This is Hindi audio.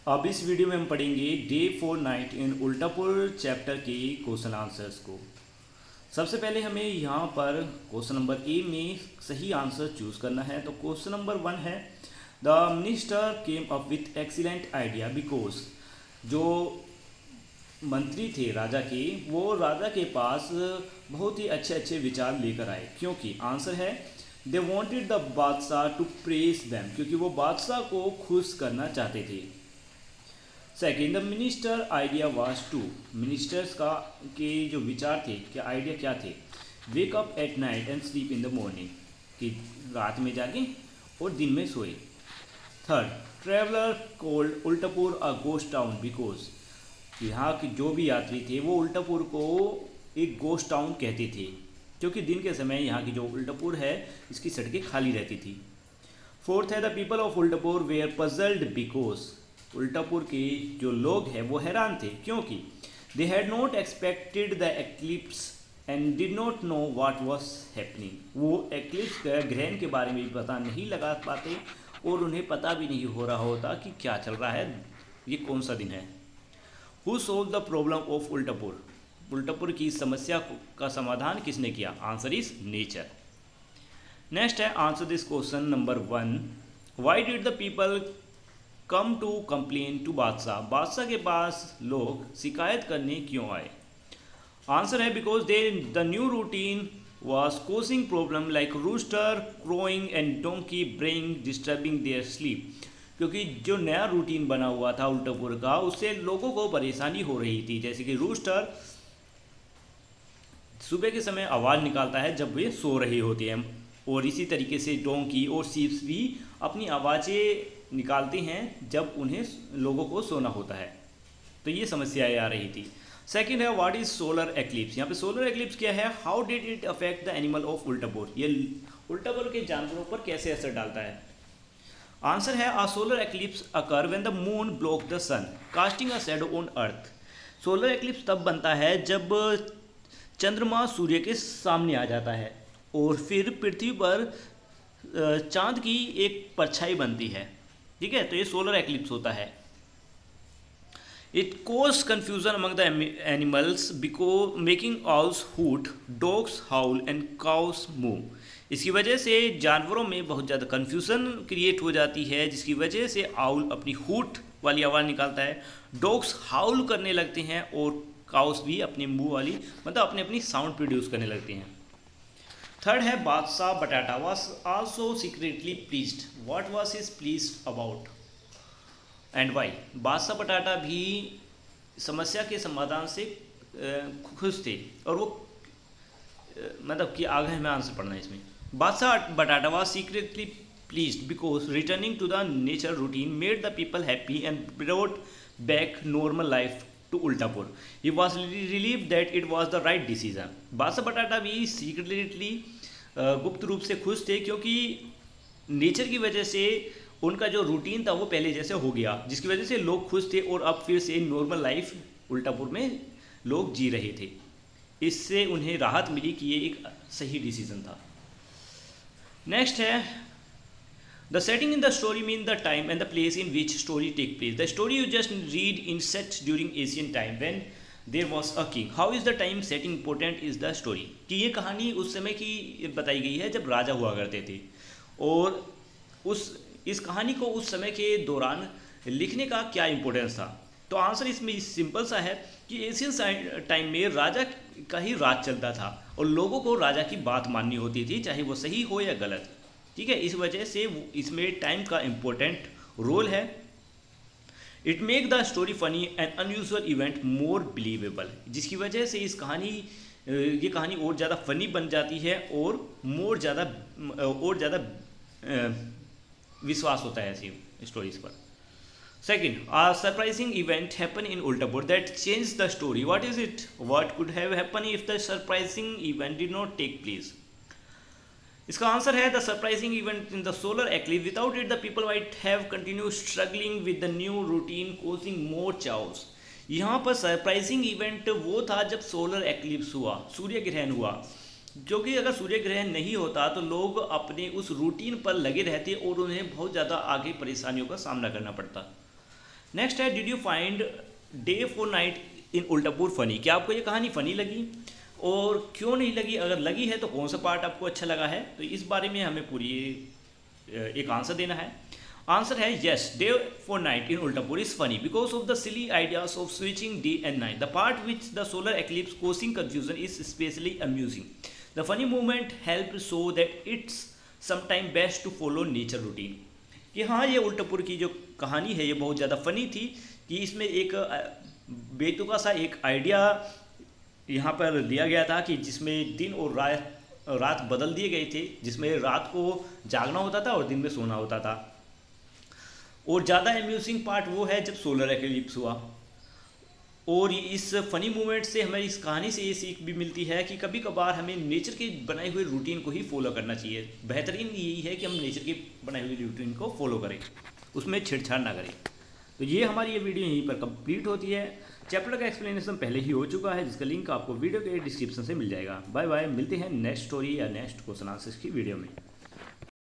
अब इस वीडियो में हम पढ़ेंगे डे 4 नाइट इन उल्टापुर चैप्टर के क्वेश्चन आंसर्स को। सबसे पहले हमें यहाँ पर क्वेश्चन नंबर ए में सही आंसर चूज करना है। तो क्वेश्चन नंबर 1 है, the minister came up with excellent idea because, जो मंत्री थे राजा के, वो राजा के पास बहुत ही अच्छे अच्छे विचार लेकर आए, क्योंकि आंसर है they wanted the Badshah to praise them, क्योंकि वो बादशाह को खुश करना चाहते थे। Second, the minister idea was to, ministers का के जो विचार थे, क्या आइडिया क्या थे, wake up at night and sleep in the morning, कि रात में जागे और दिन में सोए। Third, traveller called Ultapur a ghost town because, यहाँ के जो भी यात्री थे वो उल्टापुर को एक गोस्ट टाउन कहते थे, क्योंकि दिन के समय यहाँ की जो उल्टापुर है इसकी सड़कें खाली रहती थी। फोर्थ है, the people of Ultapur were puzzled because, Ultapur के जो लोग हैं वो हैरान थे, क्योंकि they had not expected the eclipse and did not know what was happening, वो एक्लिप्स ग्रहण के बारे में भी पता नहीं लगा पाते और उन्हें पता भी नहीं हो रहा होता कि क्या चल रहा है, ये कौन सा दिन है। Who solve the problem of Ultapur, Ultapur की समस्या का समाधान किसने किया, आंसर इज नेचर। नेक्स्ट है, answer this question number 1, why did the people come to complain to Badshah, बादशाह के पास लोग शिकायत करने क्यों आए। आंसर है because they the new routine was causing problem like rooster crowing and donkey braying disturbing their sleep, क्योंकि जो नया रूटीन बना हुआ था उल्टापुर का, उससे लोगों को परेशानी हो रही थी। जैसे कि रूस्टर सुबह के समय आवाज़ निकालता है जब वे सो रहे होते हैं, और इसी तरीके से डोंकी और सीप्स भी अपनी आवाज़ें निकालते हैं जब उन्हें लोगों को सोना होता है। तो ये समस्याएं आ रही थी। सेकंड है, व्हाट इज सोलर एक्लिप्स, यहाँ पे सोलर एक्लिप्स क्या है, how did it affect the animal of Ultapur, ये उल्टापुर के जानवरों पर कैसे असर डालता है। आंसर है, a solar eclipse occur when the moon block the sun casting a shadow on earth, solar eclipse तब बनता है जब चंद्रमा सूर्य के सामने आ जाता है और फिर पृथ्वी पर चांद की एक परछाई बनती है। ठीक है, तो ये सोलर एक्लिप्स होता है। It cause confusion among the animals because making owls hoot, dogs howl and cows move, इसकी वजह से जानवरों में बहुत ज़्यादा कन्फ्यूजन क्रिएट हो जाती है, जिसकी वजह से आउल अपनी हूट वाली आवाज़ निकालता है, डॉग्स हाउल करने लगते हैं और काउस भी अपने मुंह वाली मतलब अपने अपनी साउंड प्रोड्यूस करने लगते हैं। थर्ड है, बादशाह बटाटा was also secretly pleased, what was his pleased about and why, बादशाह बटाटा भी समस्या के समाधान से खुश थे, और वो मतलब कि आगे हमें आंसर पढ़ना है इसमें। बादशाह बटाटा was secretly pleased because returning to the nature routine made the people happy and brought back normal life to उल्टापुर, he was relieved that it was the right decision, बादशाह बटाटा भी सीक्रेटली गुप्त रूप से खुश थे, क्योंकि नेचर की वजह से उनका जो रूटीन था वो पहले जैसे हो गया, जिसकी वजह से लोग खुश थे और अब फिर से नॉर्मल लाइफ उल्टापुर में लोग जी रहे थे। इससे उन्हें राहत मिली कि ये एक सही डिसीजन था। नेक्स्ट है, the setting in the story mean the time and the place in which story take place, the story you just read in set during ancient time when there was a king, how is the time setting important is the story, कि ये कहानी उस समय की बताई गई है जब राजा हुआ करते थे, और इस कहानी को उस समय के दौरान लिखने का क्या इंपॉर्टेंस था। तो आंसर इसमें सिंपल सा है कि एशियन टाइम में राजा का ही राज चलता था और लोगों को राजा की बात माननी होती थी, चाहे वो सही हो या गलत। ठीक है, इस वजह से इसमें टाइम का इम्पोर्टेंट रोल है। It make the story funny and unusual event more believable, जिसकी वजह से ये कहानी और ज़्यादा फनी बन जाती है और ज़्यादा विश्वास होता है ऐसी स्टोरीज पर। Second, a surprising event happen in Ultapur that change the story, what is it, what could have happen if the surprising event did not take place. इसका आंसर है, the surprising event in the solar eclipse, without it the people might have continue struggling with the new routine causing more chaos. यहाँ पर सरप्राइजिंग इवेंट वो था जब सोलर एक्लिप्स हुआ, सूर्य ग्रहण हुआ, जो कि अगर सूर्य ग्रहण नहीं होता तो लोग अपने उस रूटीन पर लगे रहते और उन्हें बहुत ज़्यादा आगे परेशानियों का सामना करना पड़ता। नेक्स्ट है, did you find day for night in Ultapur funny? क्या आपको ये कहानी फ़नी लगी और क्यों नहीं लगी? अगर लगी है तो कौन सा पार्ट आपको अच्छा लगा है? तो इस बारे में हमें पूरी एक आंसर देना है। आंसर है yes, day for night in Ultapur is funny because of the silly ideas of switching day and night. The part which the solar eclipse causing confusion is especially amusing. The funny moment helped show that it's sometimes best to follow nature routine. कि हाँ, ये उल्टापुर की जो कहानी है ये बहुत ज़्यादा फ़नी थी कि इसमें एक बेतुका सा एक आइडिया यहाँ पर लिया गया था कि जिसमें दिन और रात बदल दिए गए थे, जिसमें रात को जागना होता था और दिन में सोना होता था। और ज़्यादा एम्यूजिंग पार्ट वो है जब सोलर एक्लिप्स हुआ। और इस फनी मोमेंट से हमें इस कहानी से ये सीख भी मिलती है कि कभी कभार हमें नेचर के बनाए हुए रूटीन को ही फॉलो करना चाहिए। बेहतरीन यही है कि हम नेचर के बनाई हुई रूटीन को फॉलो करें, उसमें छेड़छाड़ ना करें। तो ये हमारी ये वीडियो यहीं पर कंप्लीट होती है। चैप्टर का एक्सप्लेनेशन पहले ही हो चुका है, जिसका लिंक आपको वीडियो के डिस्क्रिप्शन से मिल जाएगा। बाय बाय, मिलते हैं नेक्स्ट स्टोरी या नेक्स्ट क्वेश्चन आंसर्स की वीडियो में।